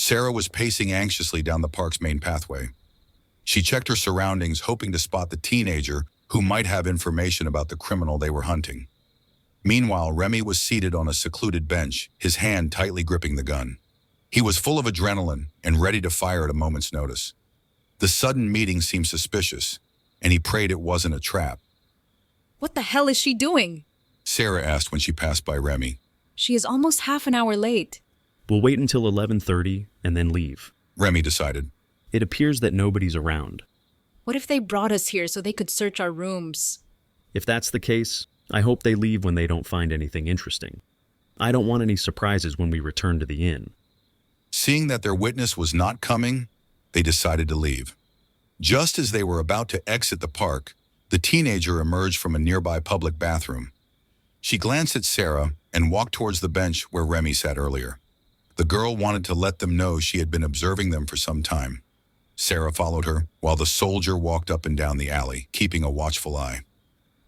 Sara was pacing anxiously down the park's main pathway. She checked her surroundings, hoping to spot the teenager who might have information about the criminal they were hunting. Meanwhile, Remy was seated on a secluded bench, his hand tightly gripping the gun. He was full of adrenaline and ready to fire at a moment's notice. The sudden meeting seemed suspicious, and he prayed it wasn't a trap. What the hell is she doing? Sara asked when she passed by Remy. She is almost half an hour late. We'll wait until 11:30 and then leave. Remy decided. It appears that nobody's around. What if they brought us here so they could search our rooms? If that's the case, I hope they leave when they don't find anything interesting. I don't want any surprises when we return to the inn. Seeing that their witness was not coming, they decided to leave. Just as they were about to exit the park, the teenager emerged from a nearby public bathroom. She glanced at Sara and walked towards the bench where Remy sat earlier. The girl wanted to let them know she had been observing them for some time. Sara followed her, while the soldier walked up and down the alley, keeping a watchful eye.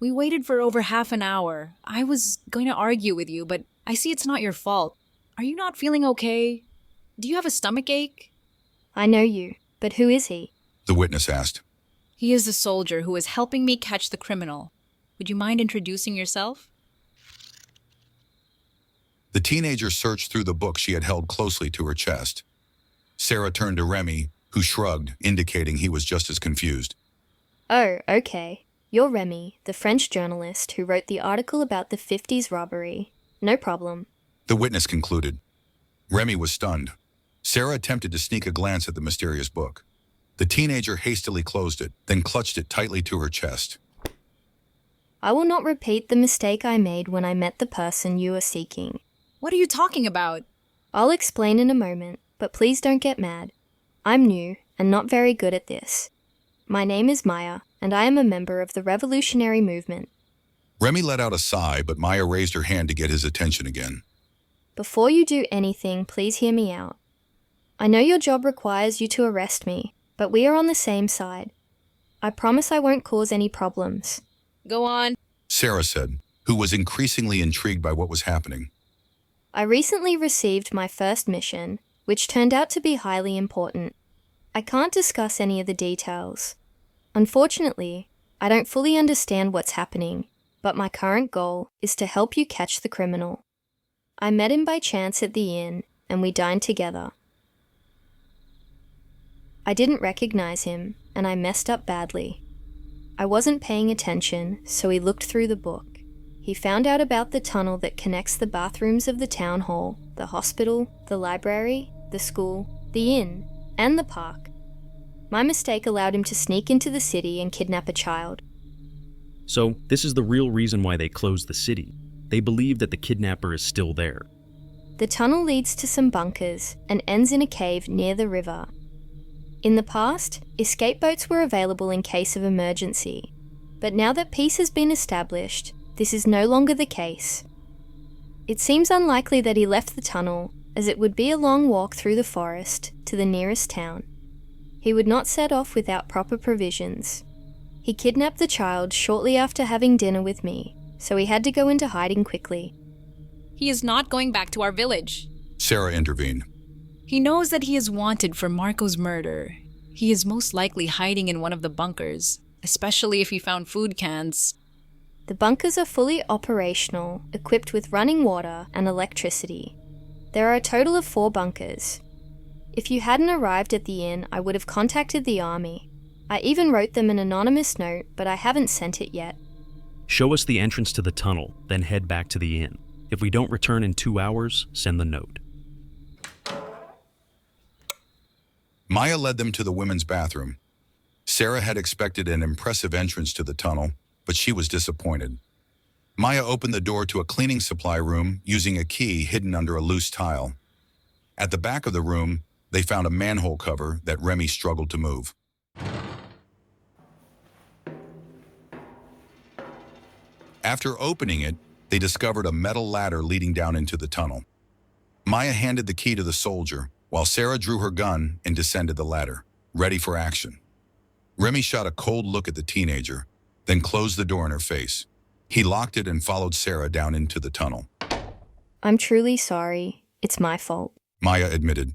We waited for over half an hour. I was going to argue with you, but I see it's not your fault. Are you not feeling okay? Do you have a stomachache? I know you, but who is he? The witness asked. He is the soldier who is helping me catch the criminal. Would you mind introducing yourself? The teenager searched through the book she had held closely to her chest. Sara turned to Remy, who shrugged, indicating he was just as confused. Oh, okay. You're Remy, the French journalist who wrote the article about the 50s robbery. No problem. The witness concluded. Remy was stunned. Sara attempted to sneak a glance at the mysterious book. The teenager hastily closed it, then clutched it tightly to her chest. I will not repeat the mistake I made when I met the person you are seeking. What are you talking about? I'll explain in a moment, but please don't get mad. I'm new and not very good at this. My name is Maya, and I am a member of the revolutionary movement. Remy let out a sigh, but Maya raised her hand to get his attention again. Before you do anything, please hear me out. I know your job requires you to arrest me, but we are on the same side. I promise I won't cause any problems. Go on, Sara said, who was increasingly intrigued by what was happening. I recently received my first mission, which turned out to be highly important. I can't discuss any of the details. Unfortunately, I don't fully understand what's happening, but my current goal is to help you catch the criminal. I met him by chance at the inn, and we dined together. I didn't recognize him, and I messed up badly. I wasn't paying attention, so he looked through the book. He found out about the tunnel that connects the bathrooms of the town hall, the hospital, the library, the school, the inn, and the park. My mistake allowed him to sneak into the city and kidnap a child. So, this is the real reason why they closed the city. They believe that the kidnapper is still there. The tunnel leads to some bunkers and ends in a cave near the river. In the past, escape boats were available in case of emergency, but now that peace has been established, this is no longer the case. It seems unlikely that he left the tunnel, as it would be a long walk through the forest to the nearest town. He would not set off without proper provisions. He kidnapped the child shortly after having dinner with me, so he had to go into hiding quickly. He is not going back to our village. Sara intervened. He knows that he is wanted for Marco's murder. He is most likely hiding in one of the bunkers, especially if he found food cans. The bunkers are fully operational, equipped with running water and electricity. There are a total of 4 bunkers. If you hadn't arrived at the inn, I would have contacted the army. I even wrote them an anonymous note, but I haven't sent it yet. Show us the entrance to the tunnel, then head back to the inn. If we don't return in 2 hours, send the note. Maya led them to the women's bathroom. Sara had expected an impressive entrance to the tunnel, but she was disappointed. Maya opened the door to a cleaning supply room using a key hidden under a loose tile. At the back of the room, they found a manhole cover that Remy struggled to move. After opening it, they discovered a metal ladder leading down into the tunnel. Maya handed the key to the soldier, while Sara drew her gun and descended the ladder, ready for action. Remy shot a cold look at the teenager, then closed the door in her face. He locked it and followed Sara down into the tunnel. I'm truly sorry. It's my fault. Maya admitted.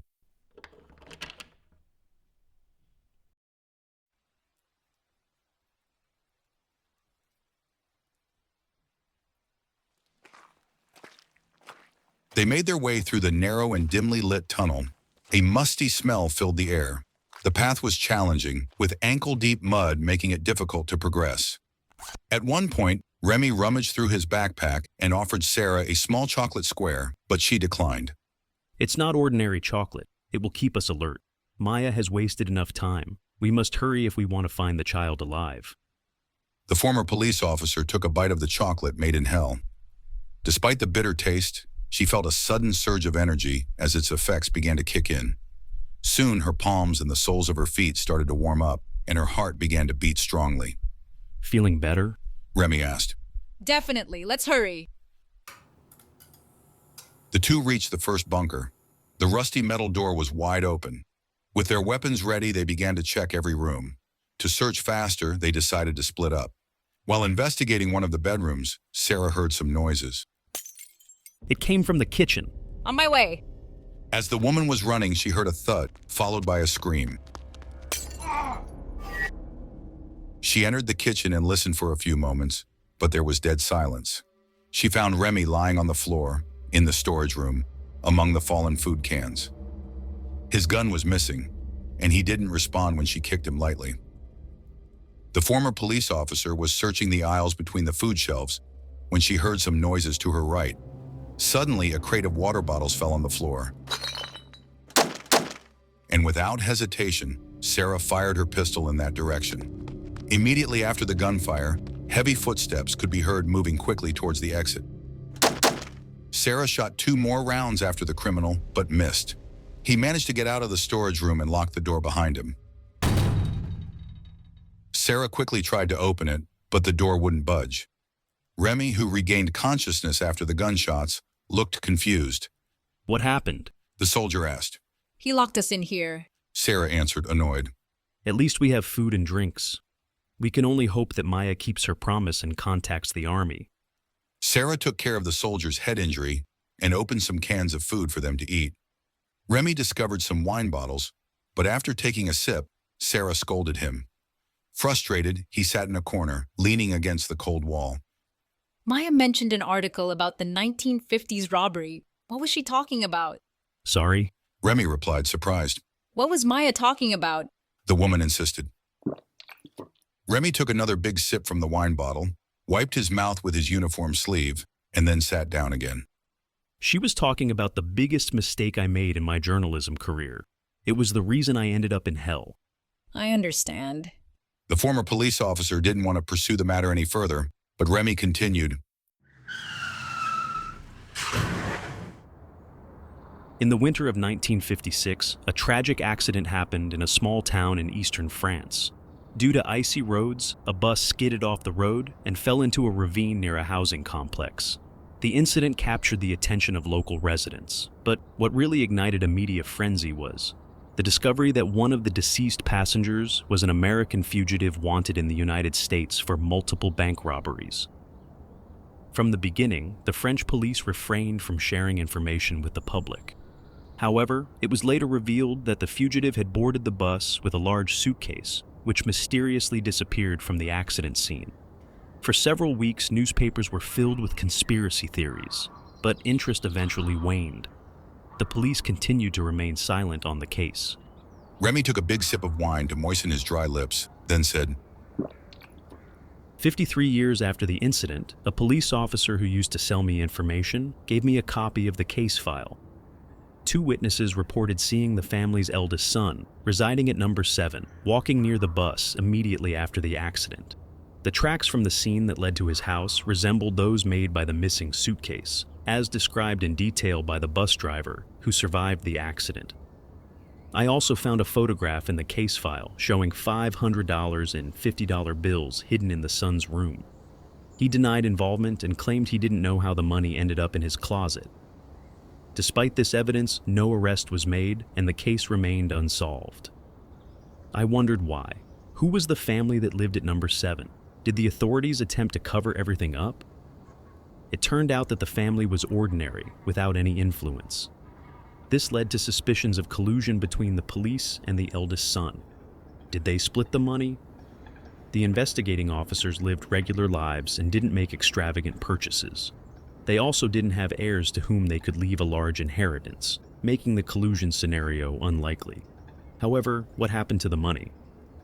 They made their way through the narrow and dimly lit tunnel. A musty smell filled the air. The path was challenging, with ankle-deep mud making it difficult to progress. At one point, Remy rummaged through his backpack and offered Sara a small chocolate square, but she declined. It's not ordinary chocolate. It will keep us alert. Maya has wasted enough time. We must hurry if we want to find the child alive. The former police officer took a bite of the chocolate made in hell. Despite the bitter taste, she felt a sudden surge of energy as its effects began to kick in. Soon, her palms and the soles of her feet started to warm up, and her heart began to beat strongly. Feeling better? Remy asked. Definitely. Let's hurry. The two reached the first bunker. The rusty metal door was wide open. With their weapons ready, they began to check every room. To search faster, they decided to split up. While investigating one of the bedrooms, Sara heard some noises. It came from the kitchen. On my way. As the woman was running, she heard a thud, followed by a scream. She entered the kitchen and listened for a few moments, but there was dead silence. She found Remy lying on the floor, in the storage room, among the fallen food cans. His gun was missing, and he didn't respond when she kicked him lightly. The former police officer was searching the aisles between the food shelves when she heard some noises to her right. Suddenly, a crate of water bottles fell on the floor. And without hesitation, Sara fired her pistol in that direction. Immediately after the gunfire, heavy footsteps could be heard moving quickly towards the exit. Sara shot 2 more rounds after the criminal, but missed. He managed to get out of the storage room and lock the door behind him. Sara quickly tried to open it, but the door wouldn't budge. Remy, who regained consciousness after the gunshots, looked confused. What happened? The soldier asked. He locked us in here. Sara answered, annoyed. At least we have food and drinks. We can only hope that Maya keeps her promise and contacts the army. Sara took care of the soldier's head injury and opened some cans of food for them to eat. Remy discovered some wine bottles, but after taking a sip, Sara scolded him. Frustrated, he sat in a corner, leaning against the cold wall. Maya mentioned an article about the 1950s robbery. What was she talking about? Sorry? Remy replied, surprised. What was Maya talking about? The woman insisted. Remy took another big sip from the wine bottle, wiped his mouth with his uniform sleeve, and then sat down again. She was talking about the biggest mistake I made in my journalism career. It was the reason I ended up in hell. I understand. The former police officer didn't want to pursue the matter any further, but Remy continued. In the winter of 1956, a tragic accident happened in a small town in eastern France. Due to icy roads, a bus skidded off the road and fell into a ravine near a housing complex. The incident captured the attention of local residents, but what really ignited a media frenzy was the discovery that one of the deceased passengers was an American fugitive wanted in the United States for multiple bank robberies. From the beginning, the French police refrained from sharing information with the public. However, it was later revealed that the fugitive had boarded the bus with a large suitcase, which mysteriously disappeared from the accident scene. For several weeks, newspapers were filled with conspiracy theories, but interest eventually waned. The police continued to remain silent on the case. Remy took a big sip of wine to moisten his dry lips, then said, 53 years after the incident, a police officer who used to sell me information gave me a copy of the case file. 2 witnesses reported seeing the family's eldest son, residing at number 7, walking near the bus immediately after the accident. The tracks from the scene that led to his house resembled those made by the missing suitcase, as described in detail by the bus driver who survived the accident. I also found a photograph in the case file showing $500 and $50 bills hidden in the son's room. He denied involvement and claimed he didn't know how the money ended up in his closet. Despite this evidence, no arrest was made and the case remained unsolved. I wondered why. Who was the family that lived at number 7? Did the authorities attempt to cover everything up? It turned out that the family was ordinary, without any influence. This led to suspicions of collusion between the police and the eldest son. Did they split the money? The investigating officers lived regular lives and didn't make extravagant purchases. They also didn't have heirs to whom they could leave a large inheritance, making the collusion scenario unlikely. However, what happened to the money?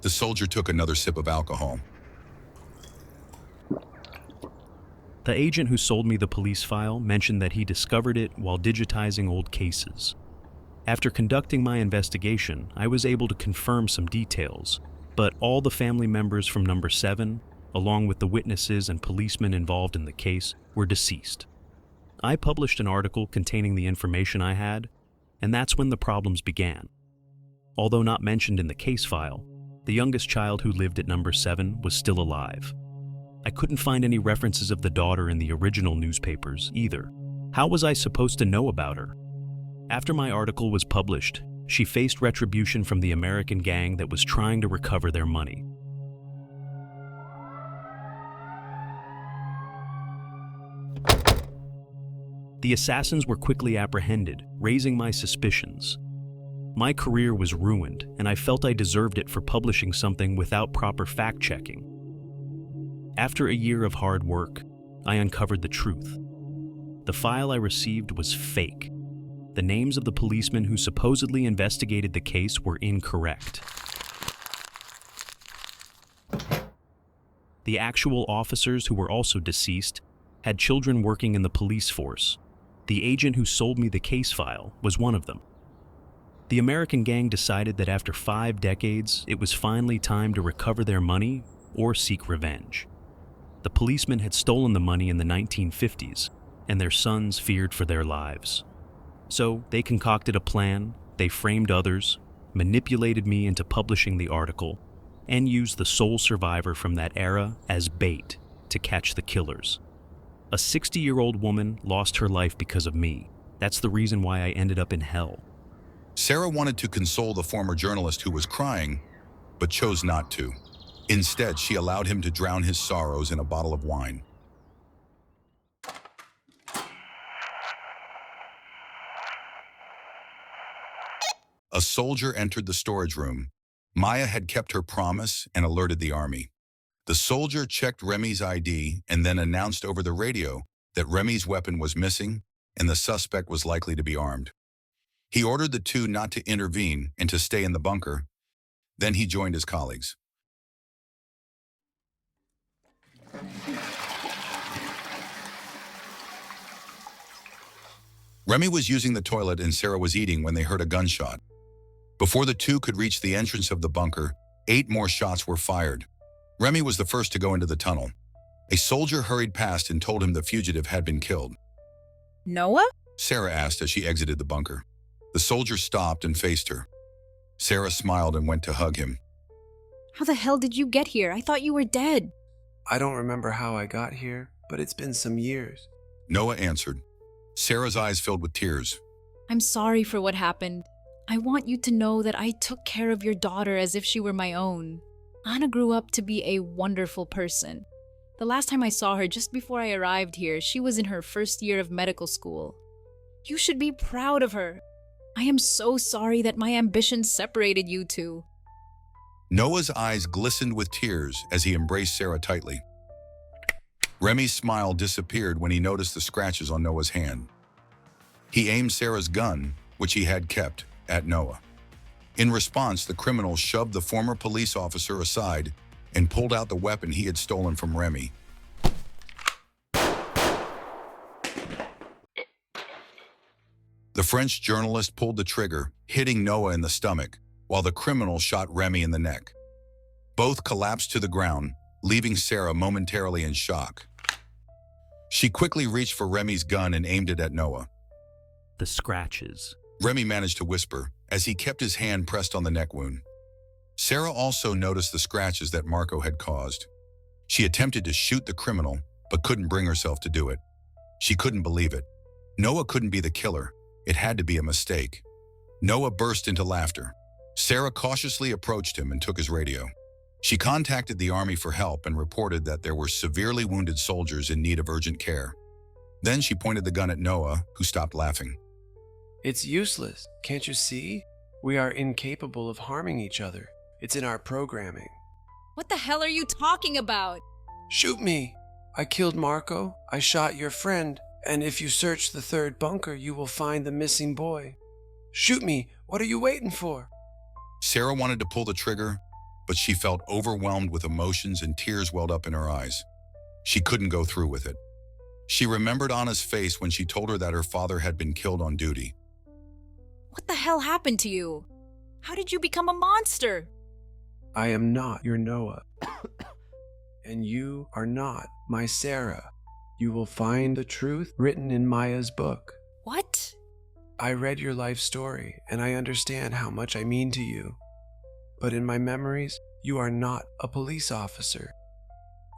The soldier took another sip of alcohol. The agent who sold me the police file mentioned that he discovered it while digitizing old cases. After conducting my investigation, I was able to confirm some details, but all the family members from number 7, along with the witnesses and policemen involved in the case, were deceased. I published an article containing the information I had, and that's when the problems began. Although not mentioned in the case file, the youngest child who lived at number 7 was still alive. I couldn't find any references of the daughter in the original newspapers either. How was I supposed to know about her? After my article was published, she faced retribution from the American gang that was trying to recover their money. The assassins were quickly apprehended, raising my suspicions. My career was ruined, and I felt I deserved it for publishing something without proper fact-checking. After a year of hard work, I uncovered the truth. The file I received was fake. The names of the policemen who supposedly investigated the case were incorrect. The actual officers who were also deceased had children working in the police force. The agent who sold me the case file was one of them. The American gang decided that after 5 decades, it was finally time to recover their money or seek revenge. The policemen had stolen the money in the 1950s, and their sons feared for their lives. So they concocted a plan, they framed others, manipulated me into publishing the article, and used the sole survivor from that era as bait to catch the killers. A 60-year-old woman lost her life because of me. That's the reason why I ended up in hell. Sara wanted to console the former journalist who was crying, but chose not to. Instead, she allowed him to drown his sorrows in a bottle of wine. A soldier entered the storage room. Maya had kept her promise and alerted the army. The soldier checked Remy's ID and then announced over the radio that Remy's weapon was missing and the suspect was likely to be armed. He ordered the two not to intervene and to stay in the bunker. Then he joined his colleagues. Remy was using the toilet and Sara was eating when they heard a gunshot. Before the two could reach the entrance of the bunker, 8 more shots were fired. Remy was the first to go into the tunnel. A soldier hurried past and told him the fugitive had been killed. Noah? Sara asked as she exited the bunker. The soldier stopped and faced her. Sara smiled and went to hug him. How the hell did you get here? I thought you were dead. I don't remember how I got here, but it's been some years. Noah answered. Sara's eyes filled with tears. I'm sorry for what happened. I want you to know that I took care of your daughter as if she were my own. Anna grew up to be a wonderful person. The last time I saw her, just before I arrived here, she was in her first year of medical school. You should be proud of her. I am so sorry that my ambitions separated you two. Noah's eyes glistened with tears as he embraced Sara tightly. Remy's smile disappeared when he noticed the scratches on Noah's hand. He aimed Sara's gun, which he had kept, at Noah. In response, the criminal shoved the former police officer aside and pulled out the weapon he had stolen from Remy. The French journalist pulled the trigger, hitting Noah in the stomach, while the criminal shot Remy in the neck. Both collapsed to the ground, leaving Sara momentarily in shock. She quickly reached for Remy's gun and aimed it at Noah. The scratches. Remy managed to whisper as he kept his hand pressed on the neck wound. Sara also noticed the scratches that Marco had caused. She attempted to shoot the criminal, but couldn't bring herself to do it. She couldn't believe it. Noah couldn't be the killer. It had to be a mistake. Noah burst into laughter. Sara cautiously approached him and took his radio. She contacted the army for help and reported that there were severely wounded soldiers in need of urgent care. Then she pointed the gun at Noah, who stopped laughing. It's useless, can't you see? We are incapable of harming each other. It's in our programming. What the hell are you talking about? Shoot me! I killed Marco, I shot your friend, And if you search the third bunker, you will find the missing boy. Shoot me! What are you waiting for? Sara wanted to pull the trigger, but she felt overwhelmed with emotions and tears welled up in her eyes. She couldn't go through with it. She remembered Anna's face when she told her that her father had been killed on duty. What the hell happened to you? How did you become a monster? I am not your Noah. And you are not my Sara. You will find the truth written in Maya's book. What? I read your life story, and I understand how much I mean to you. But in my memories, you are not a police officer.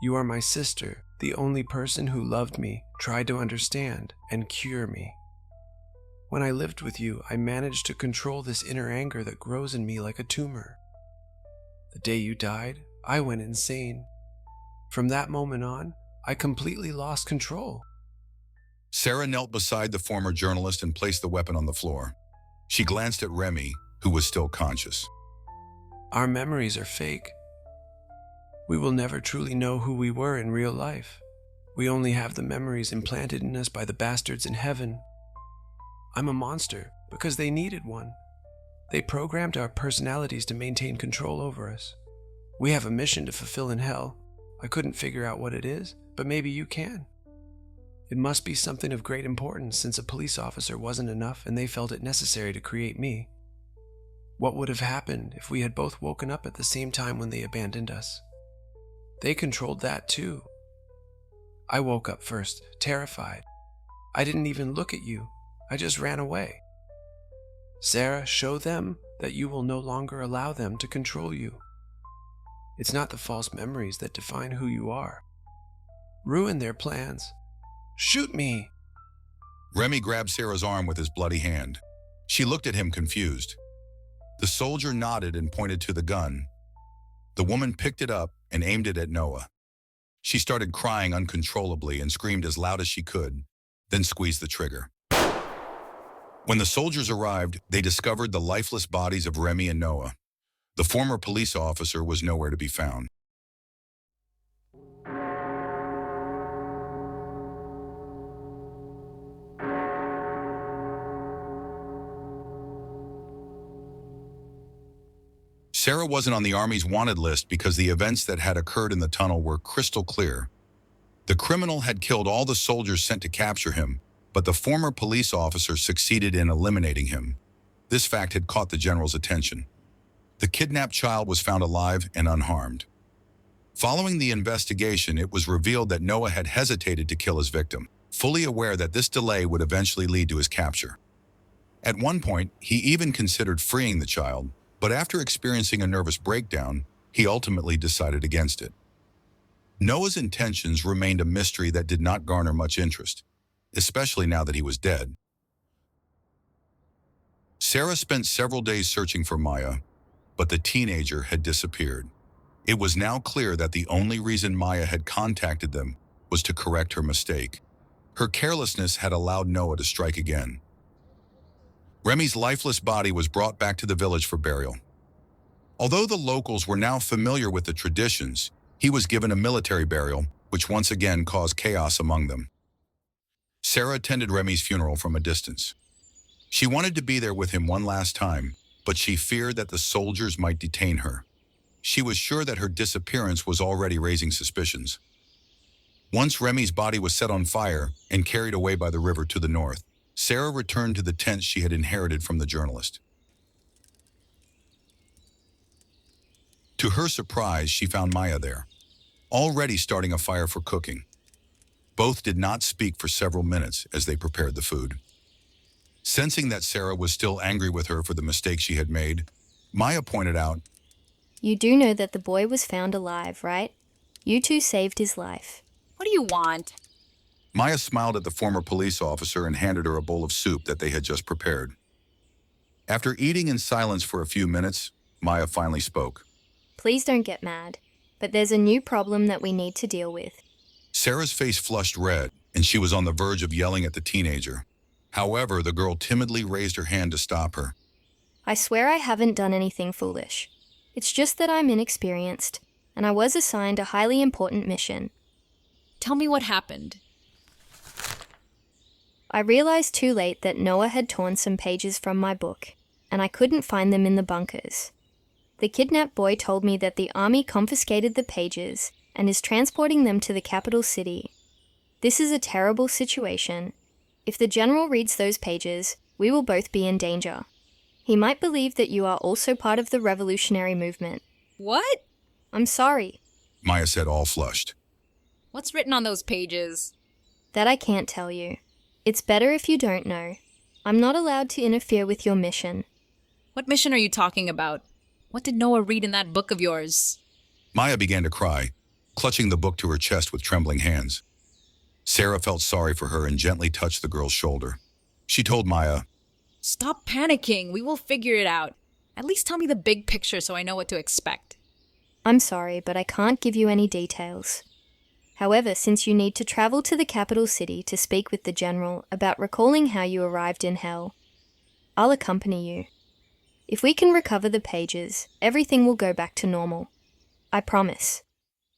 You are my sister, the only person who loved me, tried to understand, and cure me. When I lived with you, I managed to control this inner anger that grows in me like a tumor. The day you died, I went insane. From that moment on, I completely lost control. Sara knelt beside the former journalist and placed the weapon on the floor. She glanced at Remy, who was still conscious. Our memories are fake. We will never truly know who we were in real life. We only have the memories implanted in us by the bastards in heaven. I'm a monster because they needed one. They programmed our personalities to maintain control over us. We have a mission to fulfill in hell. I couldn't figure out what it is, but maybe you can. It must be something of great importance since a police officer wasn't enough and they felt it necessary to create me. What would have happened if we had both woken up at the same time when they abandoned us? They controlled that too. I woke up first, terrified. I didn't even look at you. I just ran away. Sara, show them that you will no longer allow them to control you. It's not the false memories that define who you are. Ruin their plans. Shoot me! Remy grabbed Sara's arm with his bloody hand. She looked at him confused. The soldier nodded and pointed to the gun. The woman picked it up and aimed it at Noah. She started crying uncontrollably and screamed as loud as she could, then squeezed the trigger. When the soldiers arrived, they discovered the lifeless bodies of Remy and Noah. The former police officer was nowhere to be found. Sara wasn't on the Army's wanted list because the events that had occurred in the tunnel were crystal clear. The criminal had killed all the soldiers sent to capture him, but the former police officer succeeded in eliminating him. This fact had caught the general's attention. The kidnapped child was found alive and unharmed. Following the investigation, it was revealed that Noah had hesitated to kill his victim, fully aware that this delay would eventually lead to his capture. At one point, he even considered freeing the child, but after experiencing a nervous breakdown, he ultimately decided against it. Noah's intentions remained a mystery that did not garner much interest, especially now that he was dead. Sara spent several days searching for Maya, but the teenager had disappeared. It was now clear that the only reason Maya had contacted them was to correct her mistake. Her carelessness had allowed Noah to strike again. Remy's lifeless body was brought back to the village for burial. Although the locals were now familiar with the traditions, he was given a military burial, which once again caused chaos among them. Sara attended Remy's funeral from a distance. She wanted to be there with him one last time, but she feared that the soldiers might detain her. She was sure that her disappearance was already raising suspicions. Once Remy's body was set on fire and carried away by the river to the north, Sara returned to the tent she had inherited from the journalist. To her surprise, she found Maya there, already starting a fire for cooking. Both did not speak for several minutes as they prepared the food. Sensing that Sara was still angry with her for the mistake she had made, Maya pointed out, You do know that the boy was found alive, right? You two saved his life. What do you want? Maya smiled at the former police officer and handed her a bowl of soup that they had just prepared. After eating in silence for a few minutes, Maya finally spoke. Please don't get mad, but there's a new problem that we need to deal with. Sara's face flushed red, and she was on the verge of yelling at the teenager. However, the girl timidly raised her hand to stop her. I swear I haven't done anything foolish. It's just that I'm inexperienced, and I was assigned a highly important mission. Tell me what happened. I realized too late that Noah had torn some pages from my book, and I couldn't find them in the bunkers. The kidnapped boy told me that the army confiscated the pages and is transporting them to the capital city. This is a terrible situation. If the general reads those pages, we will both be in danger. He might believe that you are also part of the revolutionary movement. What? I'm sorry. Maya said, all flushed. What's written on those pages? That I can't tell you. It's better if you don't know. I'm not allowed to interfere with your mission. What mission are you talking about? What did Noah read in that book of yours? Maya began to cry, clutching the book to her chest with trembling hands. Sara felt sorry for her and gently touched the girl's shoulder. She told Maya, Stop panicking. We will figure it out. At least tell me the big picture so I know what to expect. I'm sorry, but I can't give you any details. However, since you need to travel to the capital city to speak with the general about recalling how you arrived in hell, I'll accompany you. If we can recover the pages, everything will go back to normal. I promise.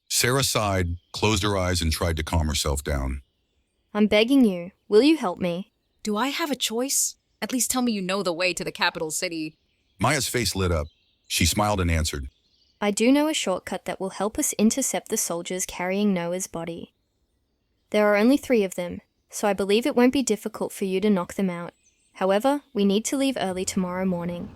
Sara sighed, closed her eyes, and tried to calm herself down. I'm begging you. Will you help me? Do I have a choice? At least tell me you know the way to the capital city. Maya's face lit up. She smiled and answered, I do know a shortcut that will help us intercept the soldiers carrying Noah's body. There are only 3 of them, so I believe it won't be difficult for you to knock them out. However, we need to leave early tomorrow morning.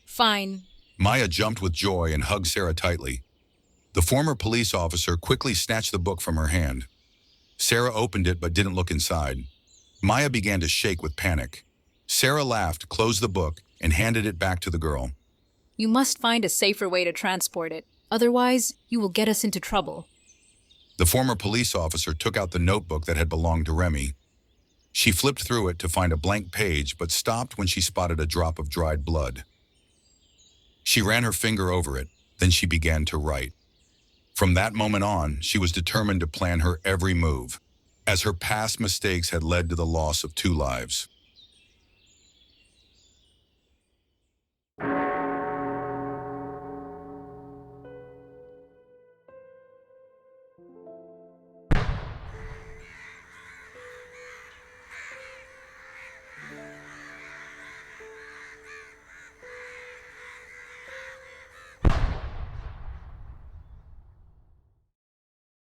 Fine. Maya jumped with joy and hugged Sara tightly. The former police officer quickly snatched the book from her hand. Sara opened it but didn't look inside. Maya began to shake with panic. Sara laughed, closed the book, and handed it back to the girl. You must find a safer way to transport it. Otherwise, you will get us into trouble. The former police officer took out the notebook that had belonged to Remy. She flipped through it to find a blank page but stopped when she spotted a drop of dried blood. She ran her finger over it, then she began to write. From that moment on, she was determined to plan her every move, as her past mistakes had led to the loss of 2 lives.